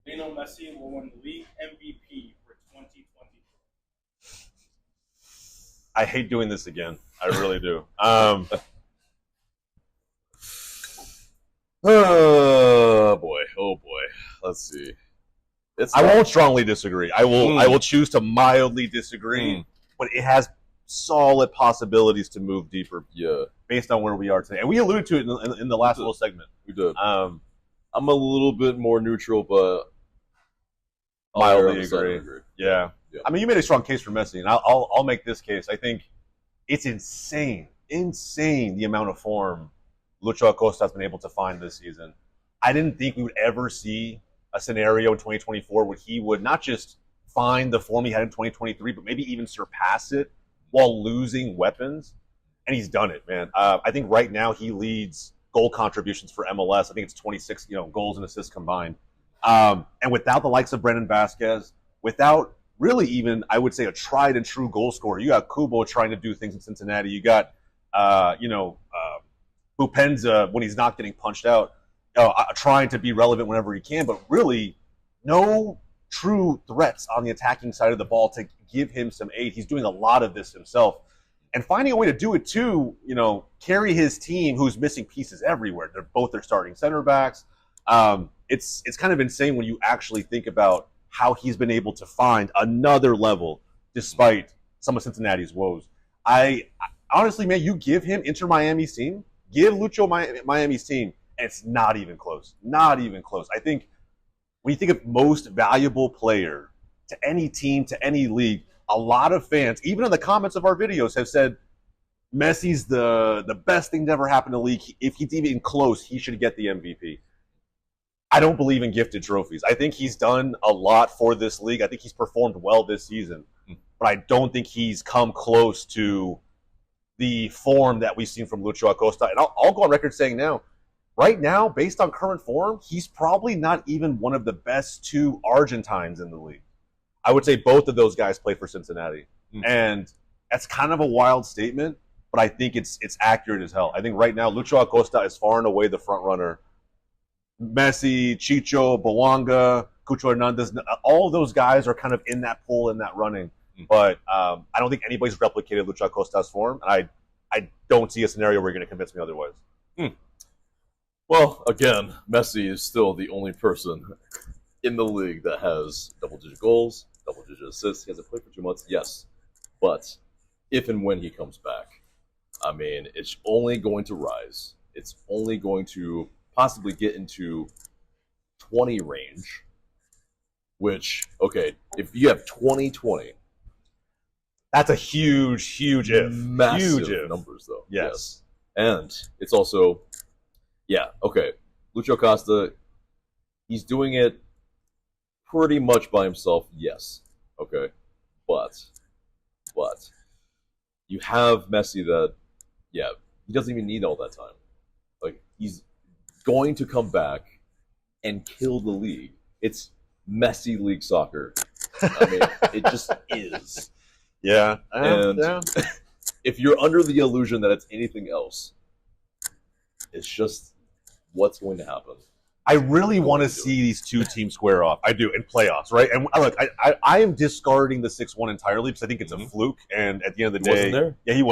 Lionel Messi will win the league MVP for 2020. I hate doing this again. I really do. Oh boy. Let's see. I won't strongly disagree. I will choose to mildly disagree, but it has solid possibilities to move deeper. Yeah, based on where we are today, and we alluded to it in the last little segment. We did. I'm a little bit more neutral, but mildly agree. Yeah, I mean, you made a strong case for Messi, and I'll make this case. I think it's insane the amount of form Lucho Acosta has been able to find this season. I didn't think we would ever see a scenario in 2024 where he would not just find the form he had in 2023, but maybe even surpass it while losing weapons. And he's done it, man. I think right now he leads goal contributions for MLS. I think it's 26, goals and assists combined. And without the likes of Brendan Vasquez, without really even, I would say, a tried and true goal scorer. You got Kubo trying to do things in Cincinnati. You got, Bupenza when he's not getting punched out, trying to be relevant whenever he can, but really no true threats on the attacking side of the ball to give him some aid. He's doing a lot of this himself. And finding a way to do it too, carry his team who's missing pieces everywhere. They're both their starting center backs. It's kind of insane when you actually think about how he's been able to find another level despite some of Cincinnati's woes. I honestly, man, you give him Inter Miami's team, give Lucho Miami's team, and it's not even close. Not even close. I think when you think of most valuable player to any team, to any league, a lot of fans, even in the comments of our videos, have said Messi's the best thing to ever happen to the league. If he's even close, he should get the MVP. I don't believe in gifted trophies. I think he's done a lot for this league. I think he's performed well this season. But I don't think he's come close to the form that we've seen from Lucho Acosta. And I'll go on record saying now, right now, based on current form, he's probably not even one of the best two Argentines in the league. I would say both of those guys play for Cincinnati. And that's kind of a wild statement, but I think it's accurate as hell. I think right now, Lucho Acosta is far and away the front runner. Messi, Chicho, Bouanga, Cucho Hernandez, all of those guys are kind of in that pool, in that running. But I don't think anybody's replicated Lucho Acosta's form. And I don't see a scenario where you're going to convince me otherwise. Well, again, Messi is still the only person in the league that has double-digit goals, double-digit assists. He hasn't played for 2 months, yes. But if and when he comes back, I mean, it's only going to rise. It's only going to possibly get into 20 range, which, okay, if you have 20-20, that's a huge if. Massive huge if. Numbers, though. Yes. And it's also, okay, Lucho Acosta, he's doing it pretty much by himself, yes. Okay. But you have Messi that, he doesn't even need all that time. Like, he's going to come back and kill the league. It's Messi League soccer. I mean, it just is. Yeah. And if you're under the illusion that it's anything else, it's just what's going to happen. I really want to see these two teams square off. I do, in playoffs, right? And look, I am discarding the 6-1 entirely because I think it's a fluke. And at the end of the day, wasn't there? Yeah, he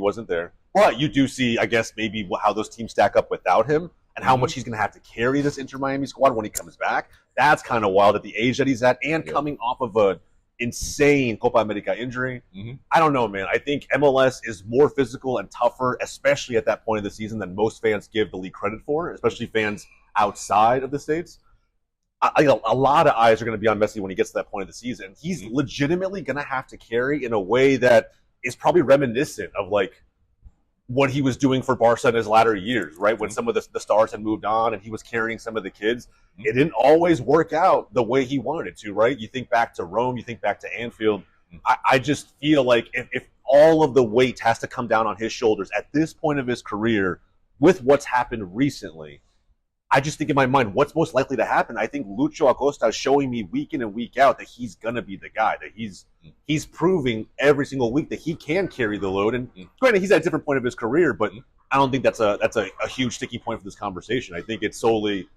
wasn't there. But you do see, I guess, maybe how those teams stack up without him and how much he's going to have to carry this Inter Miami squad when he comes back. That's kind of wild at the age that he's at and coming off of a insane Copa America injury. I don't know, man. I think MLS is more physical and tougher, especially at that point of the season, than most fans give the league credit for, especially fans outside of the States. A lot of eyes are going to be on Messi when he gets to that point of the season. He's legitimately going to have to carry in a way that is probably reminiscent of like what he was doing for Barca in his latter years, right? When some of the stars had moved on and he was carrying some of the kids. It didn't always work out the way he wanted it to, right? You think back to Rome, you think back to Anfield. I just feel like if all of the weight has to come down on his shoulders at this point of his career with what's happened recently, I just think in my mind, what's most likely to happen? I think Lucho Acosta is showing me week in and week out that he's going to be the guy, that he's proving every single week that he can carry the load. And granted, he's at a different point of his career, but I don't think that's a huge sticky point for this conversation. I think it's solely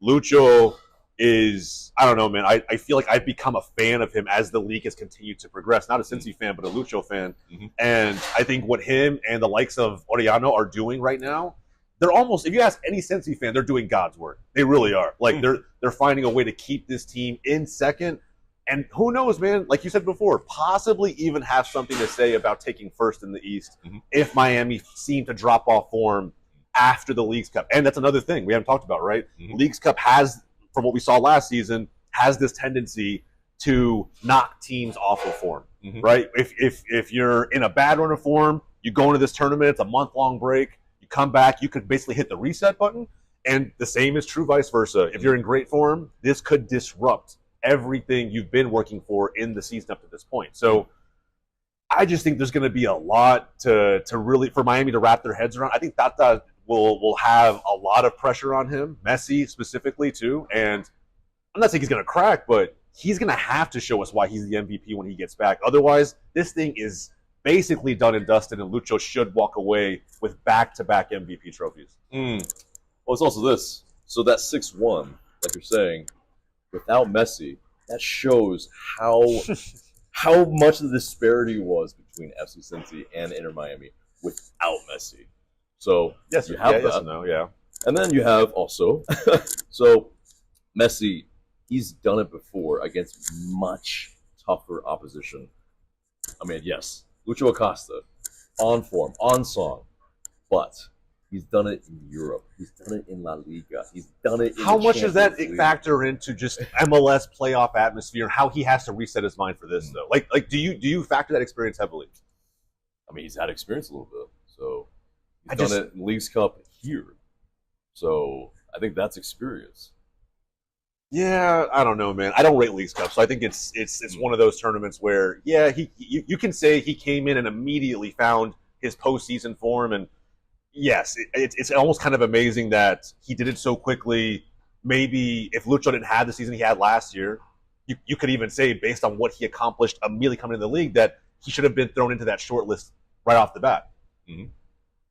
Lucho is, I don't know, man. I feel like I've become a fan of him as the league has continued to progress. Not a Cincy fan, but a Lucho fan. And I think what him and the likes of Orellano are doing right now, they're almost, if you ask any Cincy fan, they're doing God's work. They really are. Like, they're finding a way to keep this team in second. And who knows, man, like you said before, possibly even have something to say about taking first in the East if Miami seem to drop off form after the Leagues Cup. And that's another thing we haven't talked about, right? Leagues Cup has, from what we saw last season, has this tendency to knock teams off of form, right? If you're in a bad run of form, you go into this tournament, it's a month-long break, you come back, you could basically hit the reset button, and the same is true vice versa. If you're in great form, this could disrupt everything you've been working for in the season up to this point. So I just think there's going to be a lot to really, for Miami to wrap their heads around. I think Tata will have a lot of pressure on him, Messi specifically too. And I'm not saying he's going to crack, but he's going to have to show us why he's the MVP when he gets back. Otherwise, this thing is basically done and dusted, and Lucho should walk away with back-to-back MVP trophies. Well, it's also this. So that 6-1, like you're saying, without Messi, that shows how much the disparity was between FC Cincy and Inter Miami without Messi. So yes, you have that. Yes, no, yeah. And then you have also, so Messi, he's done it before against much tougher opposition. I mean, yes, Lucho Acosta, on form, on song, but he's done it in Europe. He's done it in La Liga. He's done it in How the much does that Champions League. factor into just MLS playoff atmosphere and how he has to reset his mind for this, though? Like, do you factor that experience heavily? I mean, he's had experience a little bit. So he's done it in Leagues Cup here. So I think that's experience. Yeah, I don't know, man. I don't rate Leagues Cup, so I think it's one of those tournaments where, yeah, you can say he came in and immediately found his postseason form, and yes, it's almost kind of amazing that he did it so quickly. Maybe if Lucho didn't have the season he had last year, you could even say, based on what he accomplished immediately coming into the league, that he should have been thrown into that short list right off the bat.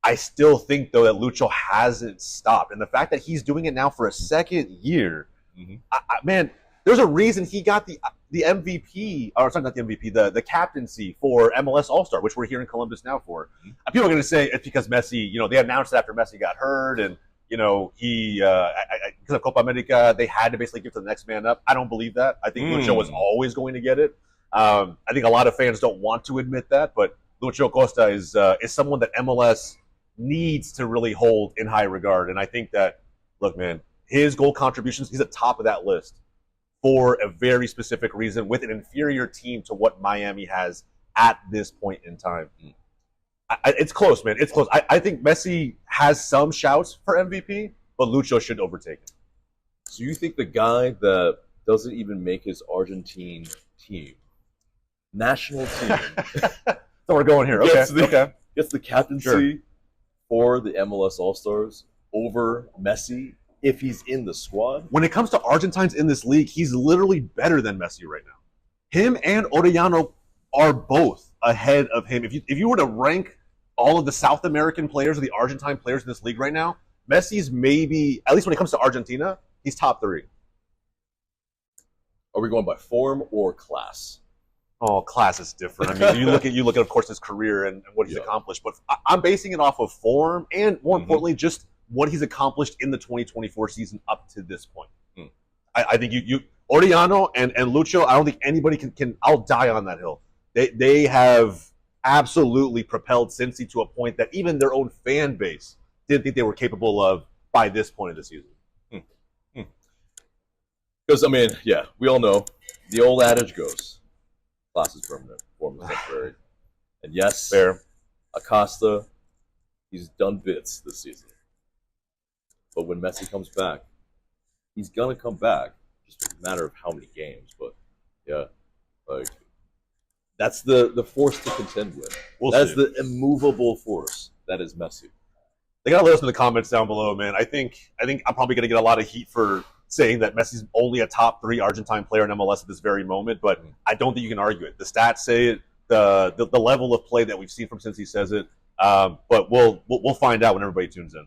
I still think, though, that Lucho hasn't stopped. And the fact that he's doing it now for a second year, man, there's a reason he got the MVP, or sorry, not the MVP, the captaincy for MLS All-Star, which we're here in Columbus now for. People are going to say it's because Messi, they announced it after Messi got hurt, and, he, because of Copa America, they had to basically give to the next man up. I don't believe that. I think Lucho was always going to get it. I think a lot of fans don't want to admit that, but Lucho Acosta is someone that MLS needs to really hold in high regard. And I think that, look, man, his goal contributions, he's at top of that list for a very specific reason with an inferior team to what Miami has at this point in time. It's close, man. It's close. I think Messi has some shouts for MVP, but Lucho should overtake him. So you think the guy that doesn't even make his Argentine team, national team, So we're going here. Okay. Gets the captaincy for the MLS All-Stars over Messi if he's in the squad? When it comes to Argentines in this league, he's literally better than Messi right now. Him and Orellano are both ahead of him. If you were to rank all of the South American players or the Argentine players in this league right now, Messi's maybe, at least when it comes to Argentina, he's top 3. Are we going by form or class? Oh, class is different. I mean, you look at of course his career and what he's accomplished, but I'm basing it off of form and more importantly, just what he's accomplished in the 2024 season up to this point. I think you Orellano and Lucho, I don't think anybody can I'll die on that hill. They have absolutely propelled Cincy to a point that even their own fan base didn't think they were capable of by this point of the season. Because, I mean, yeah, we all know the old adage goes, class is permanent, form is temporary. And yes, Fair. Acosta, he's done bits this season. But when Messi comes back, he's going to come back. Just a matter of how many games. But, yeah, like, that's the force to contend with. That's the immovable force that is Messi. They gotta let us know in the comments down below, man. I think I'm probably gonna get a lot of heat for saying that Messi's only a top 3 Argentine player in MLS at this very moment, but I don't think you can argue it. The stats say it. The level of play that we've seen from since he says it. But we'll find out when everybody tunes in.